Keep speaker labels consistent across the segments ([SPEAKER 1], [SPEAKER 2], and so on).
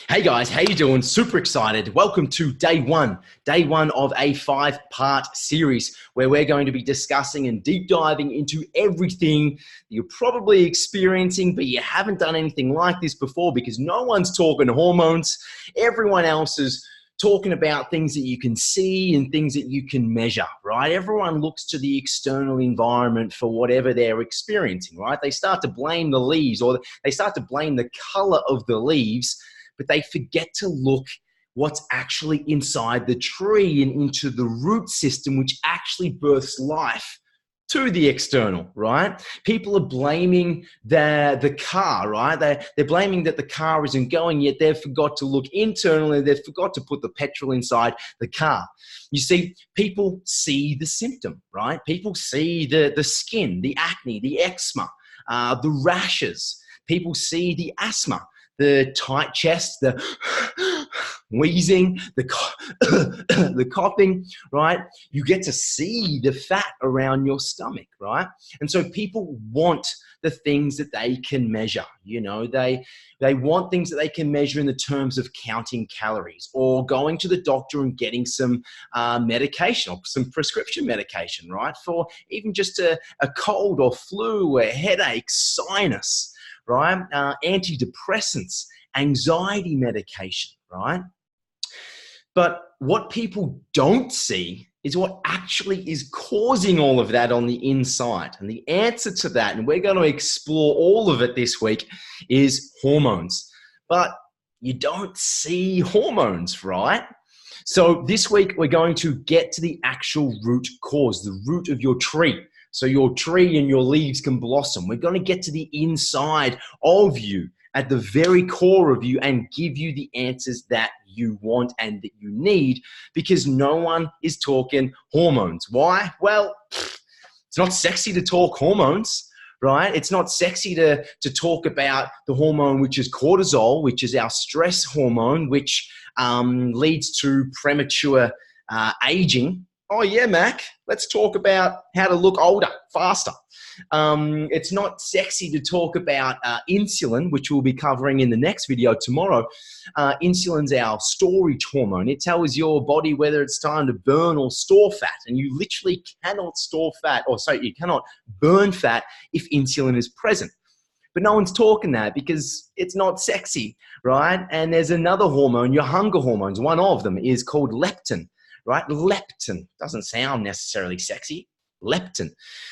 [SPEAKER 1] Hey guys, how you doing? Super excited. Welcome to day one of a 5-part series where we're going to be discussing and deep diving into everything you're probably experiencing, but you haven't done anything like this before because no one's talking hormones. Everyone else is talking about things that you can see and things that you can measure, right? Everyone looks to the external environment for whatever they're experiencing, right? They start to blame the leaves or they start to blame the color of the leaves, but they forget to look what's actually inside the tree and into the root system, which actually births life to the external, right? People are blaming the car, right? They're blaming that the car isn't going, yet they've forgot to look internally. They've forgot to put the petrol inside the car. You see, people see the symptom, right? People see the skin, the acne, the eczema, the rashes. People see the asthma, the tight chest, the wheezing, the coughing, right? You get to see the fat around your stomach, right? And so people want the things that they can measure. You know, they want things that they can measure in the terms of counting calories or going to the doctor and getting some medication or some prescription medication, right? For even just a cold or flu, a headache, sinus, right? Antidepressants, anxiety medication, right? But what people don't see is what actually is causing all of that on the inside. And the answer to that, and we're going to explore all of it this week, is hormones. But you don't see hormones, right? So this week, we're going to get to the actual root cause, the root of your tree. So your tree and your leaves can blossom. We're going to get to the inside of you, at the very core of you, and give you the answers that you want and that you need, because no one is talking hormones. Why? Well, it's not sexy to talk hormones, right? It's not sexy to talk about the hormone, which is cortisol, which is our stress hormone, which leads to premature aging. Oh yeah, Mac, let's talk about how to look older, faster. It's not sexy to talk about insulin, which we'll be covering in the next video tomorrow. Insulin's our storage hormone. It tells your body whether it's time to burn or store fat, and you literally cannot store fat, you cannot burn fat if insulin is present. But no one's talking that because it's not sexy, right? And there's another hormone, your hunger hormones. One of them is called leptin. Right? Leptin doesn't sound necessarily sexy. Leptin.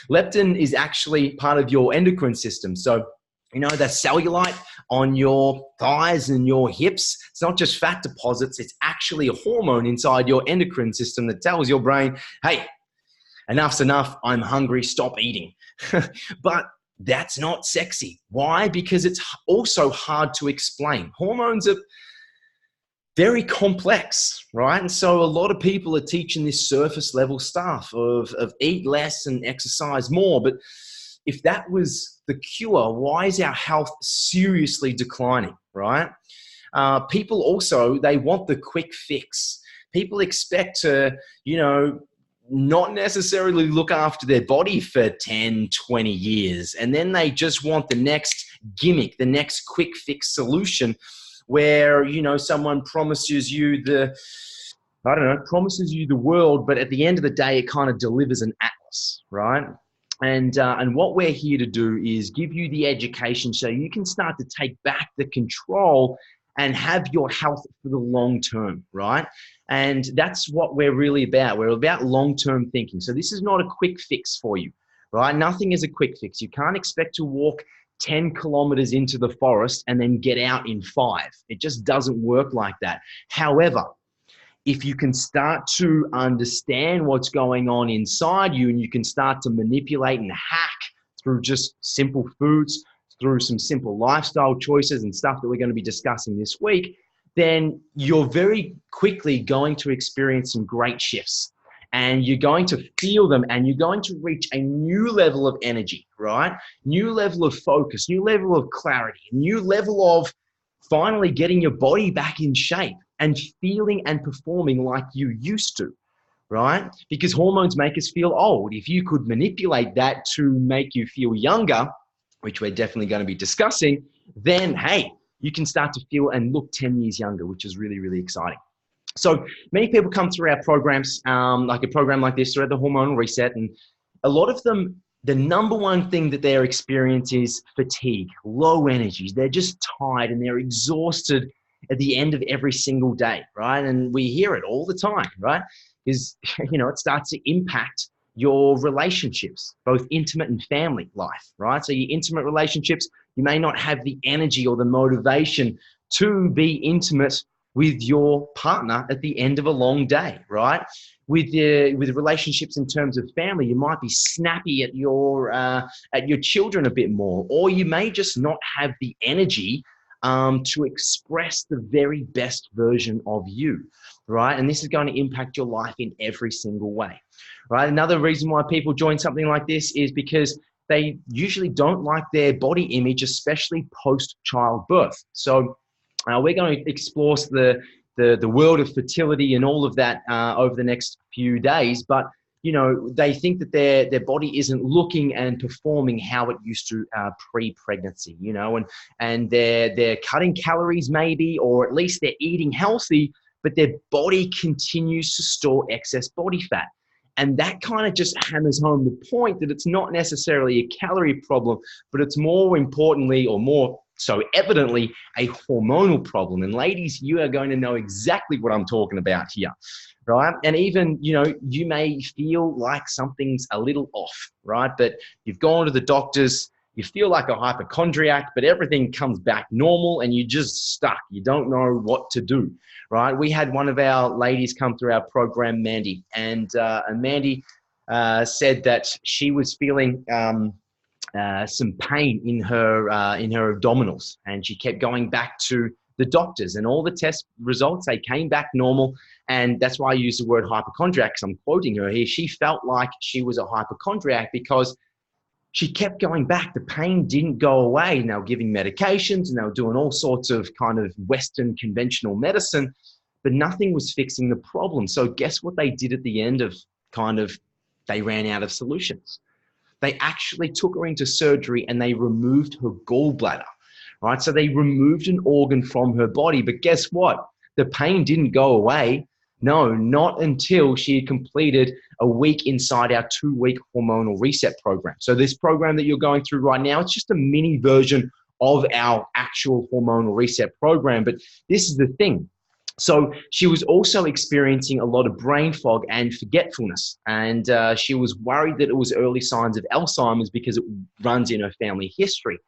[SPEAKER 1] Leptin is actually part of your endocrine system. So, you know, the cellulite on your thighs and your hips, it's not just fat deposits. It's actually a hormone inside your endocrine system that tells your brain, hey, enough's enough. I'm hungry. Stop eating. But that's not sexy. Why? Because it's also hard to explain. Hormones are very complex, right? And so a lot of people are teaching this surface level stuff of eat less and exercise more. But if that was the cure, why is our health seriously declining, right? People also, they want the quick fix. People expect to, you know, not necessarily look after their body for 10, 20 years. And then they just want the next gimmick, the next quick fix solution, where, you know, someone promises you the world, but at the end of the day, it kind of delivers an atlas, right? And what we're here to do is give you the education so you can start to take back the control and have your health for the long term, right? And that's what we're really about. We're about long-term thinking. So this is not a quick fix for you, right? Nothing is a quick fix. You can't expect to walk 10 kilometers into the forest and then get out in 5. It just doesn't work like that. However, if you can start to understand what's going on inside you and you can start to manipulate and hack through just simple foods, through some simple lifestyle choices and stuff that we're going to be discussing this week, then you're very quickly going to experience some great shifts. And you're going to feel them and you're going to reach a new level of energy, right? New level of focus, new level of clarity, new level of finally getting your body back in shape and feeling and performing like you used to, right? Because hormones make us feel old. If you could manipulate that to make you feel younger, which we're definitely going to be discussing, then hey, you can start to feel and look 10 years younger, which is really, really exciting. So many people come through our programs, like a program like this, through the hormonal reset, and a lot of them, the number one thing that they're experiencing is fatigue, low energy. They're just tired and they're exhausted at the end of every single day, right? And we hear it all the time, right? Is, it starts to impact your relationships, both intimate and family life, right? So your intimate relationships, you may not have the energy or the motivation to be intimate with your partner at the end of a long day, right? With relationships in terms of family, you might be snappy at your children a bit more, or you may just not have the energy to express the very best version of you, right? And this is going to impact your life in every single way, right? Another reason why people join something like this is because they usually don't like their body image, especially post-childbirth. So we're going to explore the world of fertility and all of that over the next few days. But, they think that their body isn't looking and performing how it used to pre-pregnancy, and they're cutting calories maybe, or at least they're eating healthy, but their body continues to store excess body fat. And that kind of just hammers home the point that it's not necessarily a calorie problem, but it's more importantly, or more so evidently, a hormonal problem. And ladies, you are going to know exactly what I'm talking about here, right? And even, you may feel like something's a little off, right? But you've gone to the doctors, you feel like a hypochondriac, but everything comes back normal and you're just stuck. You don't know what to do, right? We had one of our ladies come through our program, Mandy, and Mandy said that she was feeling some pain in her abdominals, and she kept going back to the doctors, and all the test results, they came back normal. And that's why I use the word hypochondriac, because I'm quoting her here. She felt like she was a hypochondriac because she kept going back. The pain didn't go away. And they were giving medications and they were doing all sorts of kind of Western conventional medicine, but nothing was fixing the problem. So guess what they did at the end of they ran out of solutions. They actually took her into surgery and they removed her gallbladder, right? So they removed an organ from her body, but guess what? The pain didn't go away. No, not until she had completed a week inside our 2-week hormonal reset program. So this program that you're going through right now, it's just a mini version of our actual hormonal reset program. But this is the thing. So she was also experiencing a lot of brain fog and forgetfulness. And she was worried that it was early signs of Alzheimer's because it runs in her family history.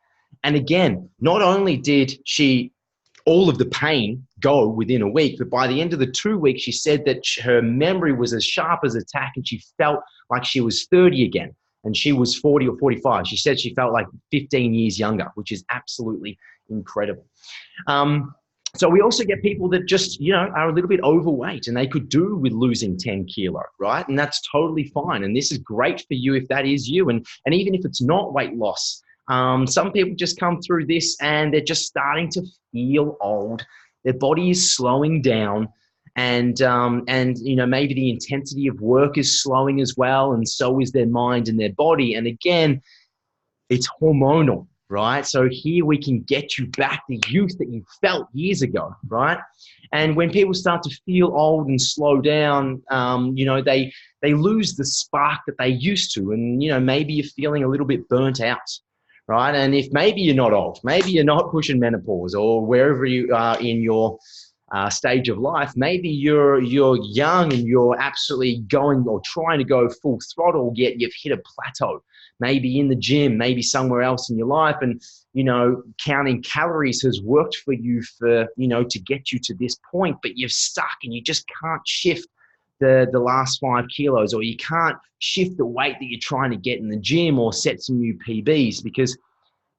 [SPEAKER 1] And again, not only did all of the pain go within a week, but by the end of the 2 weeks, she said that her memory was as sharp as a tack and she felt like she was 30 again. And she was 40 or 45. She said she felt like 15 years younger, which is absolutely incredible. So we also get people that just, are a little bit overweight and they could do with losing 10 kilo, right? And that's totally fine. And this is great for you if that is you. And even if it's not weight loss, some people just come through this and they're just starting to feel old. Their body is slowing down, and maybe the intensity of work is slowing as well, and so is their mind and their body. And again, it's hormonal, right? So here we can get you back the youth that you felt years ago, right? And when people start to feel old and slow down, they lose the spark that they used to, and maybe you're feeling a little bit burnt out. Right. And if maybe you're not old, maybe you're not pushing menopause, or wherever you are in your stage of life, maybe you're young and you're absolutely going or trying to go full throttle, yet you've hit a plateau, maybe in the gym, maybe somewhere else in your life. And, counting calories has worked for you to get you to this point, but you're stuck and you just can't shift the last 5 kilos, or you can't shift the weight that you're trying to get in the gym or set some new PBs, because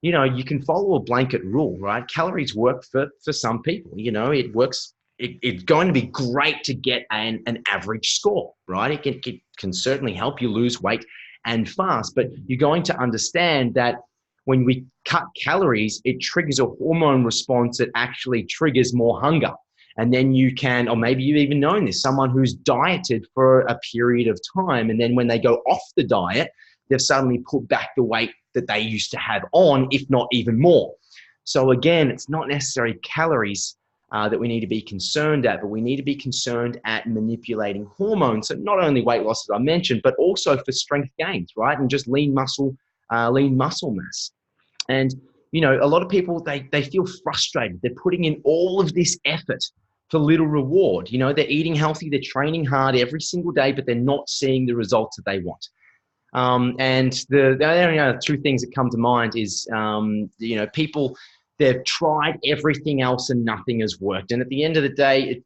[SPEAKER 1] you can follow a blanket rule, right? Calories work for some people. It works. It's going to be great to get an average score, right? It can certainly help you lose weight and fast, but you're going to understand that when we cut calories, it triggers a hormone response that actually triggers more hunger. And then you can, or maybe you've even known this, someone who's dieted for a period of time, and then when they go off the diet, they've suddenly put back the weight that they used to have on, if not even more. So again, it's not necessarily calories that we need to be concerned at, but we need to be concerned at manipulating hormones. So not only weight loss, as I mentioned, but also for strength gains, right? And just lean muscle mass. And, you know, a lot of people, they feel frustrated. They're putting in all of this effort for little reward. You know, they're eating healthy, they're training hard every single day, but they're not seeing the results that they want. And the only other two things that come to mind is, you know, people, they've tried everything else and nothing has worked. And at the end of the day,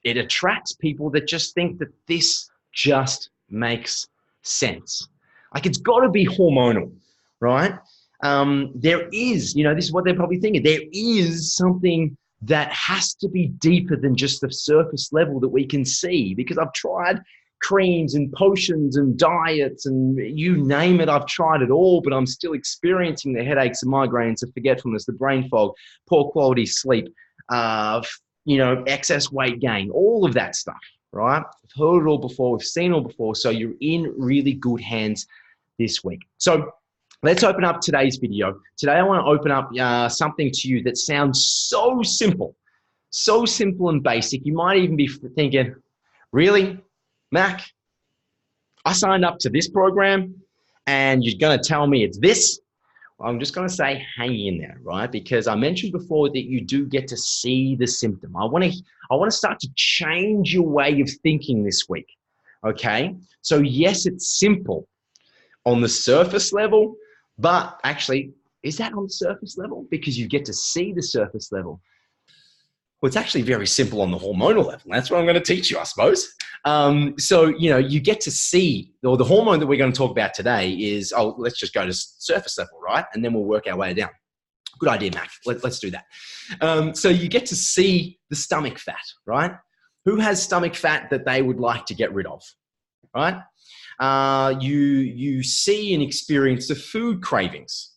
[SPEAKER 1] it attracts people that just think that this just makes sense. Like, it's got to be hormonal, right? There is, you know, this is what they're probably thinking. There is something that has to be deeper than just the surface level that we can see, because I've tried creams and potions and diets and you name it, I've tried it all, but I'm still experiencing the headaches and migraines, the forgetfulness, the brain fog, poor quality sleep, you know, excess weight gain, all of that stuff, right? We've heard it all before, we've seen it all before, so you're in really good hands this week. So let's open up today's video. Today I want to open up something to you that sounds so simple and basic. You might even be thinking, really, Mac, I signed up to this program and you're going to tell me it's this? Well, I'm just going to say, hang in there, right? Because I mentioned before that you do get to see the symptom. I want to start to change your way of thinking this week, okay? So yes, it's simple on the surface level, but actually, is that on the surface level? Because you get to see the surface level. Well, it's actually very simple on the hormonal level. That's what I'm going to teach you, I suppose. So, you know, you get to see, or the hormone that we're going to talk about today is, let's just go to surface level, right? And then we'll work our way down. Good idea, Mac. Let's do that. So you get to see the stomach fat, right? Who has stomach fat that they would like to get rid of, right? You see and experience the food cravings.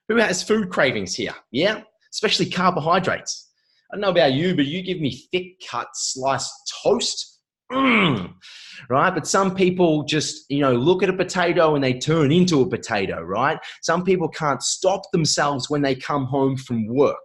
[SPEAKER 1] Who has food cravings here? Yeah, especially carbohydrates. I don't know about you, but you give me thick cut sliced toast, right? But some people just, you know, look at a potato and they turn into a potato, right? Some people can't stop themselves when they come home from work,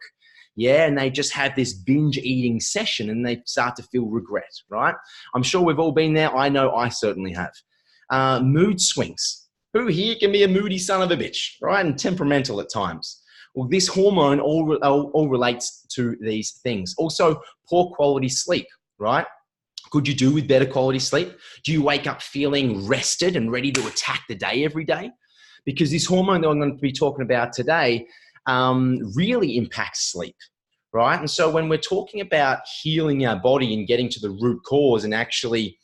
[SPEAKER 1] yeah, and they just have this binge eating session and they start to feel regret, right? I'm sure we've all been there. I know I certainly have. Mood swings. Who here can be a moody son of a bitch, right? And temperamental at times. Well, this hormone all relates to these things. Also, poor quality sleep, right? Could you do with better quality sleep? Do you wake up feeling rested and ready to attack the day every day? Because this hormone that I'm going to be talking about today really impacts sleep, right? And so when we're talking about healing our body and getting to the root cause and actually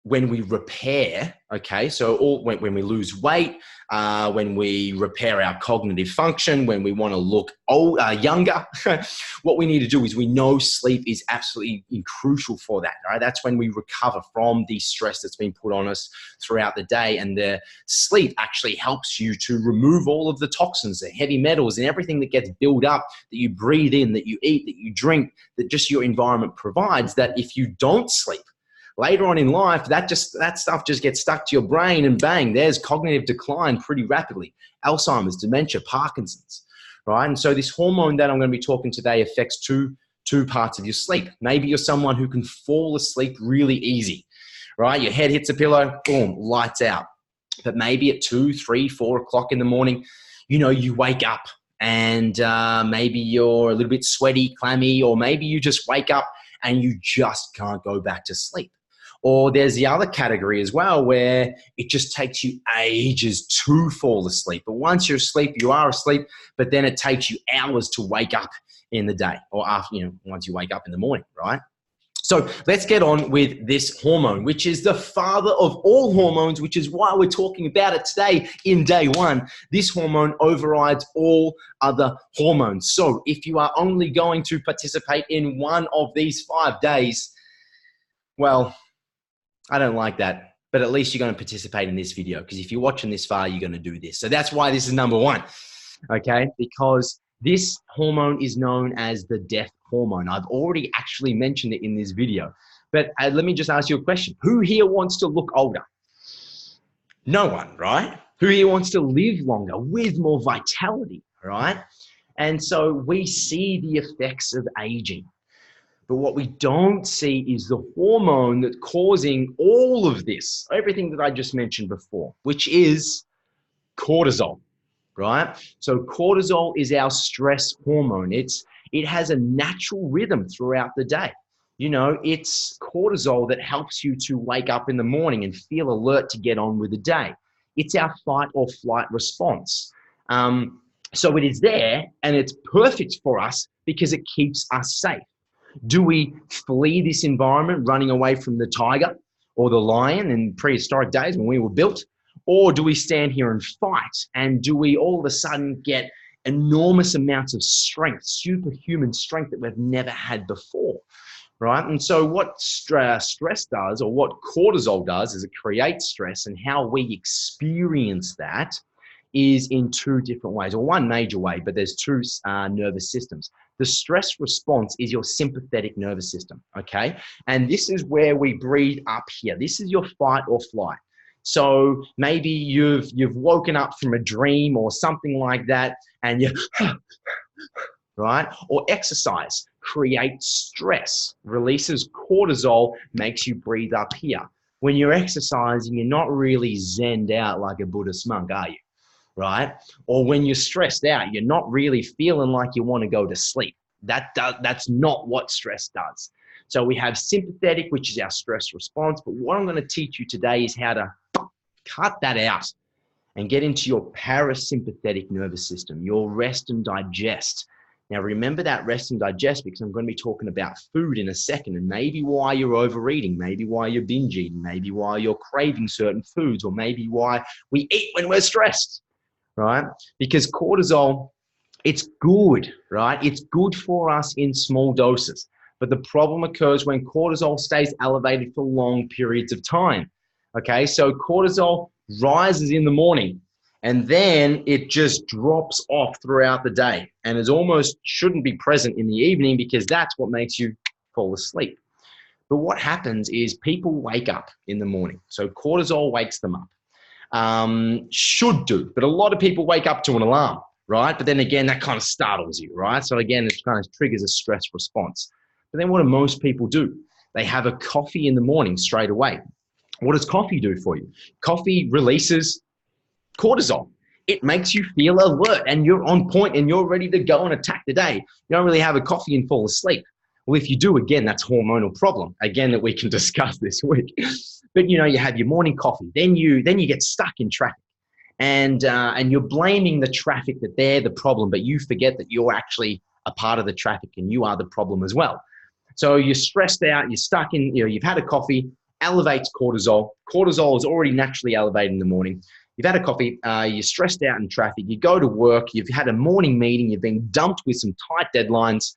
[SPEAKER 1] when we repair, okay, so when we lose weight, when we repair our cognitive function, when we want to look younger, what we need to do is, we know sleep is absolutely crucial for that, right? That's when we recover from the stress that's been put on us throughout the day, and the sleep actually helps you to remove all of the toxins, the heavy metals, and everything that gets built up, that you breathe in, that you eat, that you drink, that just your environment provides, that if you don't sleep, later on in life, that stuff just gets stuck to your brain, and bang, there's cognitive decline pretty rapidly. Alzheimer's, dementia, Parkinson's, right? And so this hormone that I'm going to be talking today affects two parts of your sleep. Maybe you're someone who can fall asleep really easy, right? Your head hits a pillow, boom, lights out. But maybe at 2, 3, 4 o'clock in the morning, you know, you wake up and maybe you're a little bit sweaty, clammy, or maybe you just wake up and you just can't go back to sleep. Or there's the other category as well, where it just takes you ages to fall asleep. But once you're asleep, you are asleep, but then it takes you hours to wake up in the day, or after, you know, once you wake up in the morning, right? So let's get on with this hormone, which is the father of all hormones, which is why we're talking about it today in day one. This hormone overrides all other hormones. So if you are only going to participate in one of these 5 days, well, I don't like that, but at least you're going to participate in this video, because if you're watching this far, you're going to do this. So that's why this is number one, okay? Because this hormone is known as the death hormone. I've already actually mentioned it in this video, but let me just ask you a question. Who here wants to look older? No one, right? Who here wants to live longer with more vitality? right? And so we see the effects of aging. But what we don't see is the hormone that's causing all of this, everything that I just mentioned before, which is cortisol, right? So cortisol is our stress hormone. It has a natural rhythm throughout the day. You know, it's cortisol that helps you to wake up in the morning and feel alert to get on with the day. It's our fight or flight response. So it is there and it's perfect for us because it keeps us safe. Do we flee this environment running away from the tiger or the lion in prehistoric days when we were built? Or do we stand here and fight? And do we all of a sudden get enormous amounts of strength, superhuman strength that we've never had before, right? And so what stress does, or what cortisol does, is it creates stress, and how we experience that is in two different ways, or one major way, but there's two nervous systems. The stress response is your sympathetic nervous system, okay? And this is where we breathe up here. This is your fight or flight. So maybe you've woken up from a dream or something like that, and you, right? Or exercise creates stress, releases cortisol, makes you breathe up here. When you're exercising, you're not really zenned out like a Buddhist monk, are you? Right? Or when you're stressed out, you're not really feeling like you want to go to sleep. That's not what stress does. So we have sympathetic, which is our stress response. But what I'm going to teach you today is how to cut that out and get into your parasympathetic nervous system, your rest and digest. Now, remember that rest and digest, because I'm going to be talking about food in a second, and maybe why you're overeating, maybe why you're binge eating, maybe why you're craving certain foods, or maybe why we eat when we're stressed. Right? Because cortisol, it's good, right? It's good for us in small doses. But the problem occurs when cortisol stays elevated for long periods of time. Okay, so cortisol rises in the morning and then it just drops off throughout the day and is almost shouldn't be present in the evening, because that's what makes you fall asleep. But what happens is people wake up in the morning. So cortisol wakes them up. Should do, but a lot of people wake up to an alarm, right? But then again, that kind of startles you, right? So again, it kind of triggers a stress response. But then what do most people do? They have a coffee in the morning straight away. What does coffee do for you? Coffee releases cortisol. It makes you feel alert and you're on point and you're ready to go and attack the day. You don't really have a coffee and fall asleep. Well, if you do, again, that's a hormonal problem, again, that we can discuss this week. But, you know, you have your morning coffee, then you get stuck in traffic, and you're blaming the traffic that they're the problem, but you forget that you're actually a part of the traffic and you are the problem as well. So you're stressed out, you're stuck in, you know, you've had a coffee, elevates cortisol. Cortisol is already naturally elevated in the morning. You've had a coffee, you're stressed out in traffic, you go to work, you've had a morning meeting, you've been dumped with some tight deadlines.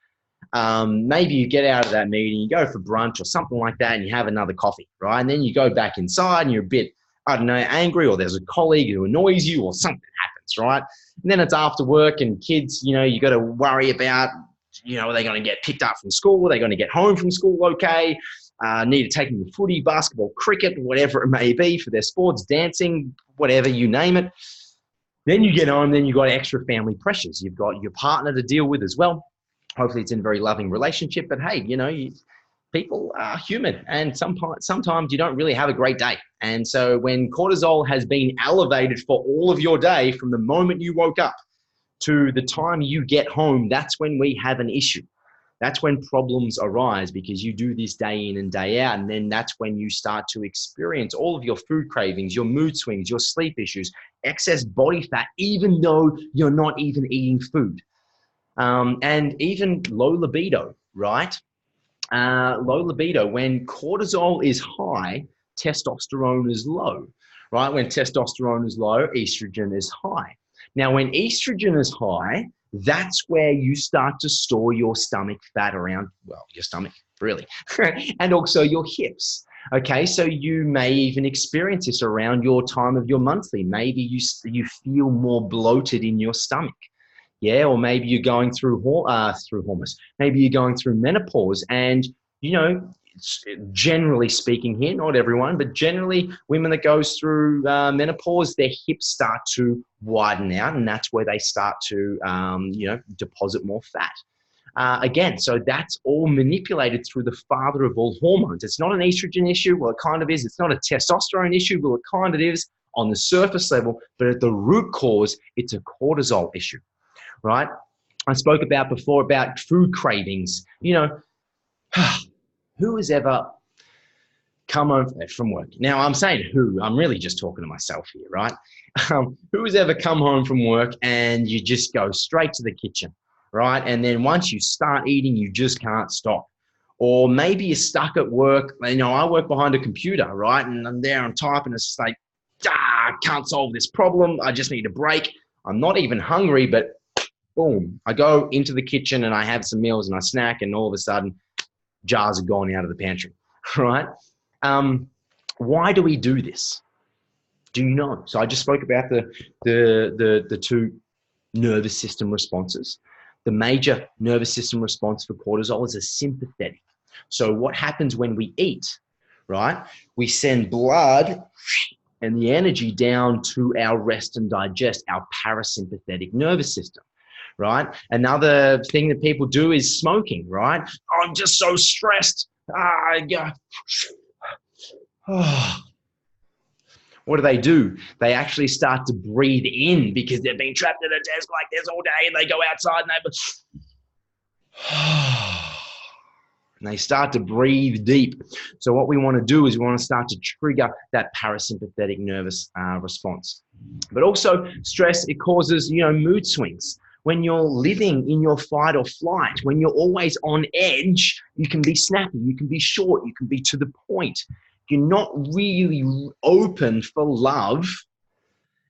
[SPEAKER 1] Maybe you get out of that meeting, you go for brunch or something like that, and you have another coffee, right? And then you go back inside and you're a bit, I don't know, angry, or there's a colleague who annoys you or something happens, right? And then it's after work and kids, you know, you got to worry about, you know, are they going to get picked up from school? Are they going to get home from school okay? Need to take them to footy, basketball, cricket, whatever it may be for their sports, dancing, whatever, you name it. Then you get home, then you've got extra family pressures. You've got your partner to deal with as well. Hopefully it's in a very loving relationship, but hey, you know, people are human, and sometimes you don't really have a great day. And so when cortisol has been elevated for all of your day, from the moment you woke up to the time you get home, that's when we have an issue. That's when problems arise, because you do this day in and day out. And then that's when you start to experience all of your food cravings, your mood swings, your sleep issues, excess body fat, even though you're not even eating food. And even low libido, right? Low libido, when cortisol is high, testosterone is low, right? When testosterone is low, estrogen is high. Now, when estrogen is high, that's where you start to store your stomach fat around, well, your stomach, really, and also your hips. Okay, so you may even experience this around your time of your monthly. Maybe you feel more bloated in your stomach. Yeah, or maybe you're going through hormones. Maybe you're going through menopause, and you know generally speaking here, not everyone, but generally women that goes through menopause, their hips start to widen out, and that's where they start to, deposit more fat. Again, so that's all manipulated through the father of all hormones. It's not an estrogen issue. Well, it kind of is. It's not a testosterone issue. Well, it kind of is on the surface level, but at the root cause, it's a cortisol issue, right? I spoke about before about food cravings. Who has ever come home from work? Now, I'm saying who. I'm really just talking to myself here, right? Who has ever come home from work and you just go straight to the kitchen, right? And then once you start eating, you just can't stop. Or maybe you're stuck at work. I work behind a computer, right? And I'm there, I'm typing, it's just like, I can't solve this problem. I just need a break. I'm not even hungry, but boom, I go into the kitchen and I have some meals and I snack, and all of a sudden, jars are gone out of the pantry, right? Why do we do this? Do you know? So I just spoke about the two nervous system responses. The major nervous system response for cortisol is a sympathetic. So what happens when we eat, right? We send blood and the energy down to our rest and digest, our parasympathetic nervous system, right? Another thing that people do is smoking, right? Oh, I'm just so stressed. What do? They actually start to breathe in because they've been trapped at a desk like this all day, and they go outside and they start to breathe deep. So what we want to do is we want to start to trigger that parasympathetic nervous response. But also stress, it causes, mood swings. When you're living in your fight or flight, when you're always on edge, you can be snappy, you can be short, you can be to the point. You're not really open for love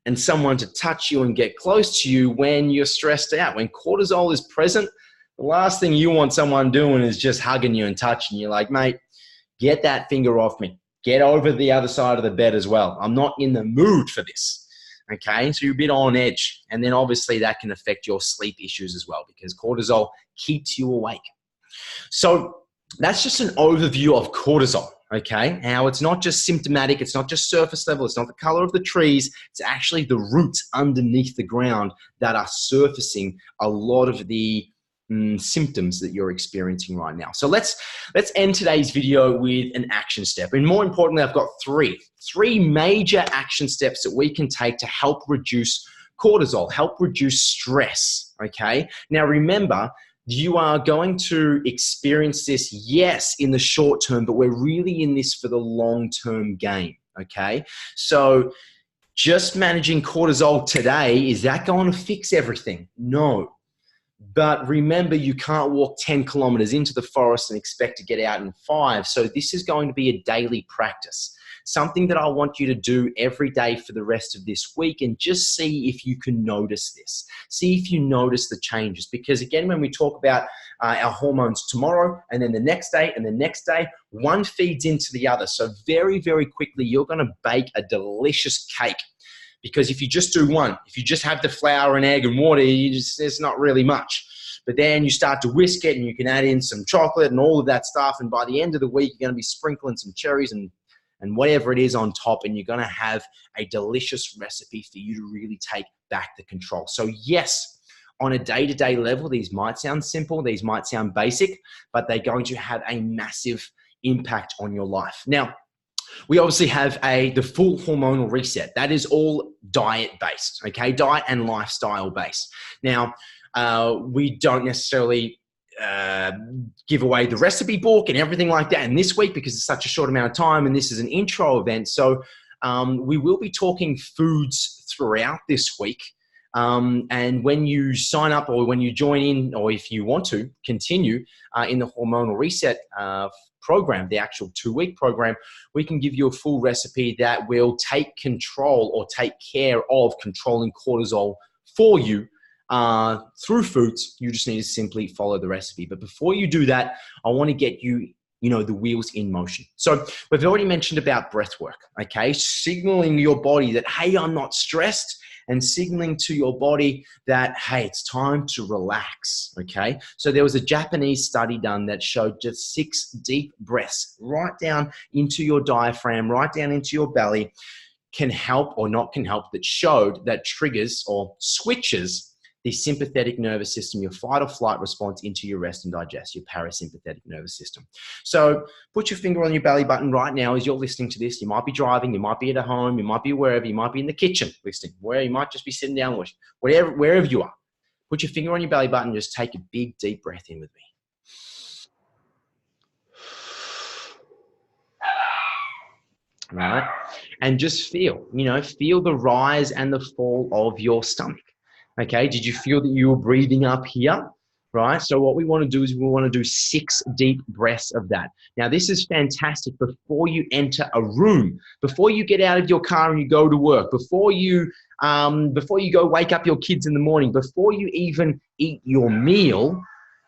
[SPEAKER 1] and someone to touch you and get close to you when you're stressed out. When cortisol is present, the last thing you want someone doing is just hugging you and touching you. Like, mate, get that finger off me. Get over the other side of the bed as well. I'm not in the mood for this. Okay, so you're a bit on edge. And then obviously that can affect your sleep issues as well, because cortisol keeps you awake. So that's just an overview of cortisol. Okay, now it's not just symptomatic, it's not just surface level, it's not the color of the trees, it's actually the roots underneath the ground that are surfacing a lot of the symptoms that you're experiencing right now. So let's end today's video with an action step. And more importantly, I've got three major action steps that we can take to help reduce cortisol, help reduce stress. Okay, now remember, you are going to experience this, yes, in the short term, but we're really in this for the long-term game, okay? So just managing cortisol today, is that going to fix everything? No. But remember, you can't walk 10 kilometers into the forest and expect to get out in 5. So this is going to be a daily practice. Something that I want you to do every day for the rest of this week, and just see if you can notice this. See if you notice the changes. Because again, when we talk about our hormones tomorrow, and then the next day, and the next day, one feeds into the other. So very, very quickly, you're going to bake a delicious cake. Because if you just do one, if you just have the flour and egg and water, there's not really much. But then you start to whisk it, and you can add in some chocolate and all of that stuff. And by the end of the week, you're going to be sprinkling some cherries and whatever it is on top, and you're going to have a delicious recipe for you to really take back the control. So yes, on a day-to-day level, these might sound simple, these might sound basic, but they're going to have a massive impact on your life. Now, we obviously have the full hormonal reset. That is all diet-based, okay? Diet and lifestyle-based. Now, we don't necessarily give away the recipe book and everything like that in this week because it's such a short amount of time, and this is an intro event. So we will be talking foods throughout this week. And when you sign up, or when you join in, or if you want to continue in the hormonal reset program, the actual 2-week program, we can give you a full recipe that will take control, or take care of controlling cortisol for you through foods. You just need to simply follow the recipe. But before you do that, I want to get you, the wheels in motion. So we've already mentioned about breath work, okay? Signaling your body that, hey, I'm not stressed, and signaling to your body that, hey, it's time to relax, okay? So there was a Japanese study done that showed just 6 deep breaths right down into your diaphragm, right down into your belly, can help, or not can help, that showed that triggers or switches the sympathetic nervous system, your fight or flight response, into your rest and digest, your parasympathetic nervous system. So put your finger on your belly button right now as you're listening to this. You might be driving, you might be at home, you might be wherever, you might be in the kitchen listening, where you might just be sitting down, wherever you are. Put your finger on your belly button and just take a big, deep breath in with me. Right? And just feel the rise and the fall of your stomach. Okay, did you feel that you were breathing up here? Right, so what we want to do is we want to do 6 deep breaths of that. Now, this is fantastic before you enter a room, before you get out of your car and you go to work, before you go wake up your kids in the morning, before you even eat your meal.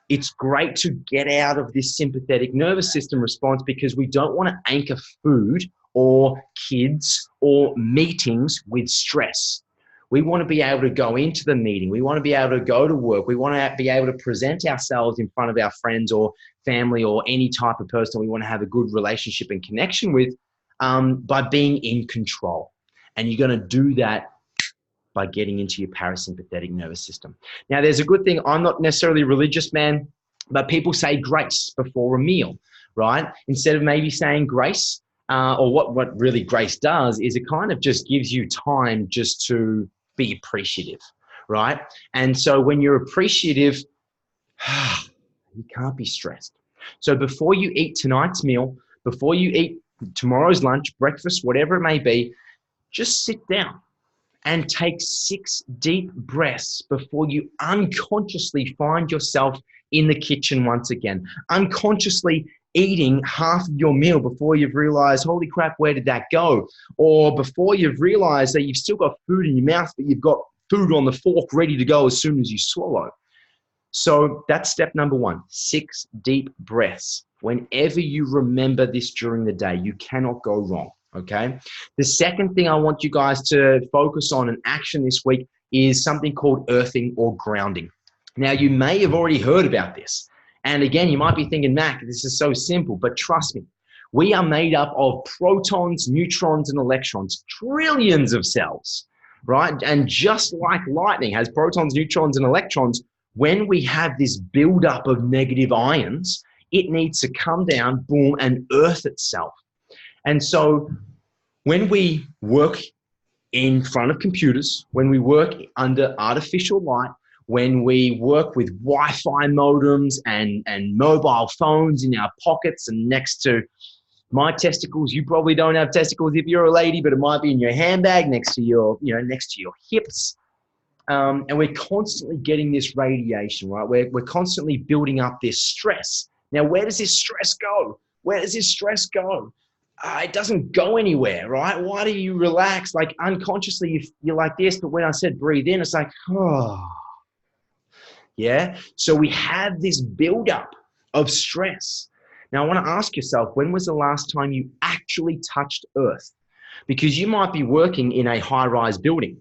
[SPEAKER 1] It's great to get out of this sympathetic nervous system response, because we don't want to anchor food or kids or meetings with stress. We want to be able to go into the meeting. We want to be able to go to work. We want to be able to present ourselves in front of our friends or family or any type of person we want to have a good relationship and connection with, by being in control. And you're going to do that by getting into your parasympathetic nervous system. Now, there's a good thing. I'm not necessarily a religious man, but people say grace before a meal, right? Instead of maybe saying grace, or what really grace does is it kind of just gives you time just to be appreciative, right? And so when you're appreciative, you can't be stressed. So before you eat tonight's meal, before you eat tomorrow's lunch, breakfast, whatever it may be, just sit down and take 6 deep breaths before you unconsciously find yourself in the kitchen once again, unconsciously eating half of your meal before you've realized, holy crap, where did that go? Or before you've realized that you've still got food in your mouth, but you've got food on the fork ready to go as soon as you swallow. So that's step number 1, 6 deep breaths. Whenever you remember this during the day, you cannot go wrong, okay? The second thing I want you guys to focus on and action this week is something called earthing or grounding. Now, you may have already heard about this. And again, you might be thinking, Mac, this is so simple, but trust me, we are made up of protons, neutrons, and electrons, trillions of cells, right? And just like lightning has protons, neutrons, and electrons, when we have this buildup of negative ions, it needs to come down, boom, and earth itself. And so when we work in front of computers, when we work under artificial light, when we work with Wi-Fi modems and mobile phones in our pockets and next to my testicles, you probably don't have testicles if you're a lady, but it might be in your handbag next to your, next to your hips. And we're constantly getting this radiation, right? We're constantly building up this stress. Now, where does this stress go? Where does this stress go? It doesn't go anywhere, right? Why do you relax? Like unconsciously, you're like this, but when I said breathe in, it's like, oh. Yeah. So we have this buildup of stress. Now, I want to ask yourself, when was the last time you actually touched earth? Because you might be working in a high-rise building,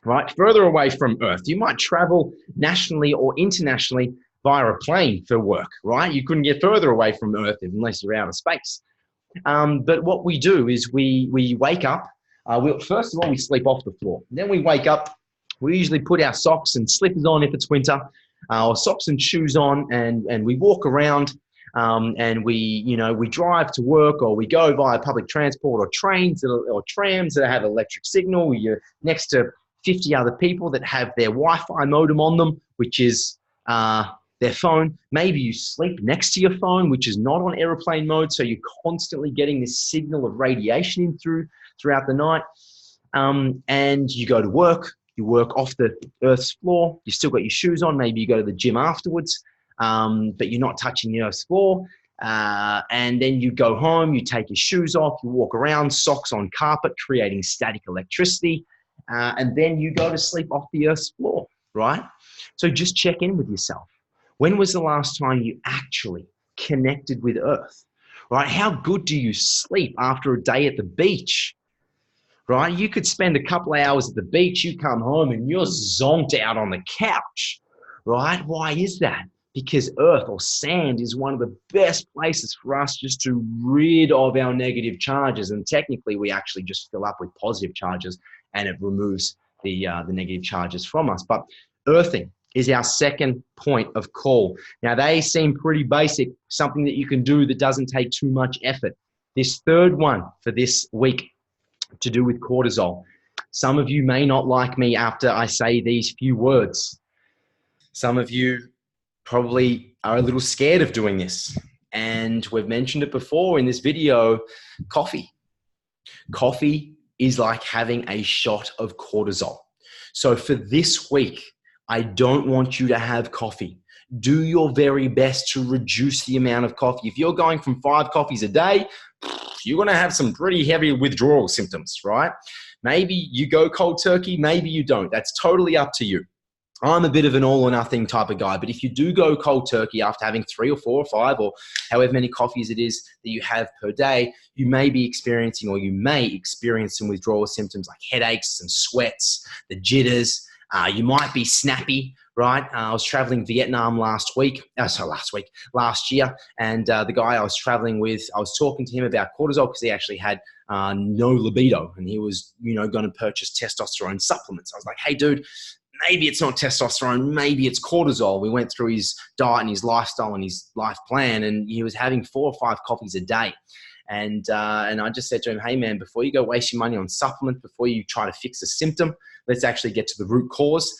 [SPEAKER 1] right? Further away from earth. You might travel nationally or internationally via a plane for work, right? You couldn't get further away from earth unless you're out of space. But what we do is we wake up. First of all, we sleep off the floor. Then we wake up. We usually put our socks and slippers on if it's winter, or socks and shoes on, and we walk around, and we drive to work, or we go via public transport or trains or trams that have electric signal. You're next to 50 other people that have their Wi-Fi modem on them, which is their phone. Maybe you sleep next to your phone, which is not on airplane mode, so you're constantly getting this signal of radiation in throughout the night. And you go to work. You work off the earth's floor. You still got your shoes on. Maybe you go to the gym afterwards, but you're not touching the earth's floor. And then you go home. You take your shoes off. You walk around, socks on carpet, creating static electricity. And then you go to sleep off the earth's floor, right? So just check in with yourself. When was the last time you actually connected with earth, right? How good do you sleep after a day at the beach? right? You could spend a couple of hours at the beach, you come home and you're zonked out on the couch, right? Why is that? Because earth or sand is one of the best places for us just to rid of our negative charges. And technically, we actually just fill up with positive charges and it removes the negative charges from us. But earthing is our second point of call. Now, they seem pretty basic, something that you can do that doesn't take too much effort. This third one for this week to do with cortisol. Some of you may not like me after I say these few words. Some of you probably are a little scared of doing this. And we've mentioned it before in this video, coffee. Coffee is like having a shot of cortisol. So for this week, I don't want you to have coffee. Do your very best to reduce the amount of coffee. If you're going from 5 coffees a day, you're going to have some pretty heavy withdrawal symptoms, right? Maybe you go cold turkey, maybe you don't. That's totally up to you. I'm a bit of an all or nothing type of guy, but if you do go cold turkey after having 3 or 4 or 5 or however many coffees it is that you have per day, you may be experiencing or you may experience some withdrawal symptoms like headaches and sweats, the jitters. You might be snappy, right? I was traveling Vietnam last year, and the guy I was traveling with, I was talking to him about cortisol because he actually had no libido, and he was, going to purchase testosterone supplements. I was like, hey, dude, maybe it's not testosterone, maybe it's cortisol. We went through his diet and his lifestyle and his life plan, and he was having 4 or 5 coffees a day. And I just said to him, hey, man, before you go waste your money on supplements, before you try to fix a symptom, let's actually get to the root cause.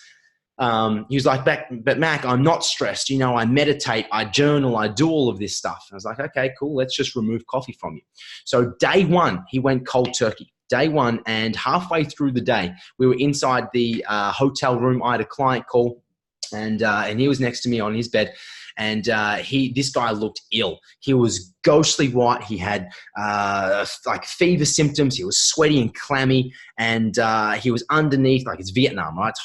[SPEAKER 1] He was like, but Mac, I'm not stressed. I meditate, I journal, I do all of this stuff. And I was like, okay, cool. Let's just remove coffee from you. So day 1, he went cold turkey. Day 1, and halfway through the day, we were inside the hotel room. I had a client call, and he was next to me on his bed. And this guy looked ill. He was ghostly white. He had like fever symptoms. He was sweaty and clammy, and he was underneath, like it's Vietnam, right? It's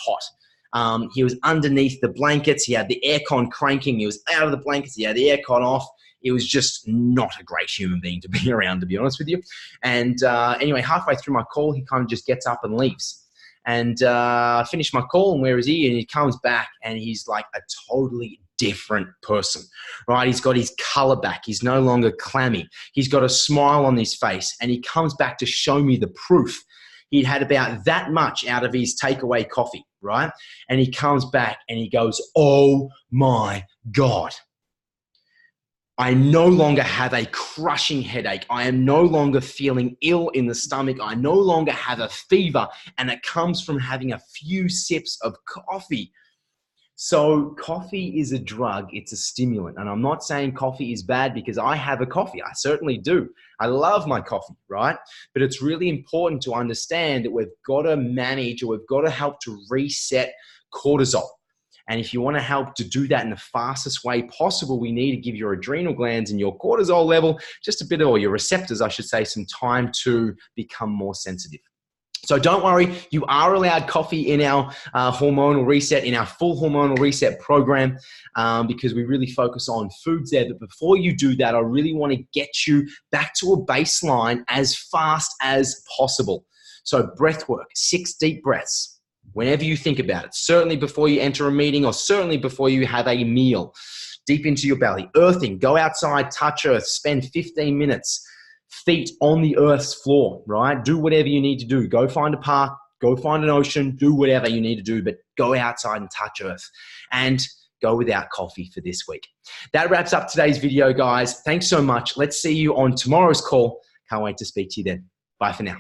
[SPEAKER 1] hot. He was underneath the blankets. He had the aircon cranking. He was out of the blankets. He had the aircon off. It was just not a great human being to be around, to be honest with you. And anyway, halfway through my call, he kind of just gets up and leaves. And I finished my call, and where is he? And he comes back, and he's like a totally different person, right? He's got his color back. He's no longer clammy. He's got a smile on his face, and he comes back to show me the proof. He'd had about that much out of his takeaway coffee, right? And he comes back and he goes, oh my God. I no longer have a crushing headache. I am no longer feeling ill in the stomach. I no longer have a fever, and it comes from having a few sips of coffee. So coffee is a drug. It's a stimulant. And I'm not saying coffee is bad because I have a coffee. I certainly do. I love my coffee, right? But it's really important to understand that we've got to manage, or we've got to help to reset cortisol. And if you want to help to do that in the fastest way possible, we need to give your adrenal glands and your cortisol level just a bit, or your receptors, I should say, some time to become more sensitive. So don't worry, you are allowed coffee in our hormonal reset, in our full hormonal reset program, because we really focus on foods there. But before you do that, I really want to get you back to a baseline as fast as possible. So breath work, 6 deep breaths. Whenever you think about it, certainly before you enter a meeting, or certainly before you have a meal, deep into your belly. Earthing, go outside, touch earth, spend 15 minutes, feet on the earth's floor, right? Do whatever you need to do. Go find a park, go find an ocean, do whatever you need to do, but go outside and touch earth. And go without coffee for this week. That wraps up today's video, guys. Thanks so much. Let's see you on tomorrow's call. Can't wait to speak to you then. Bye for now.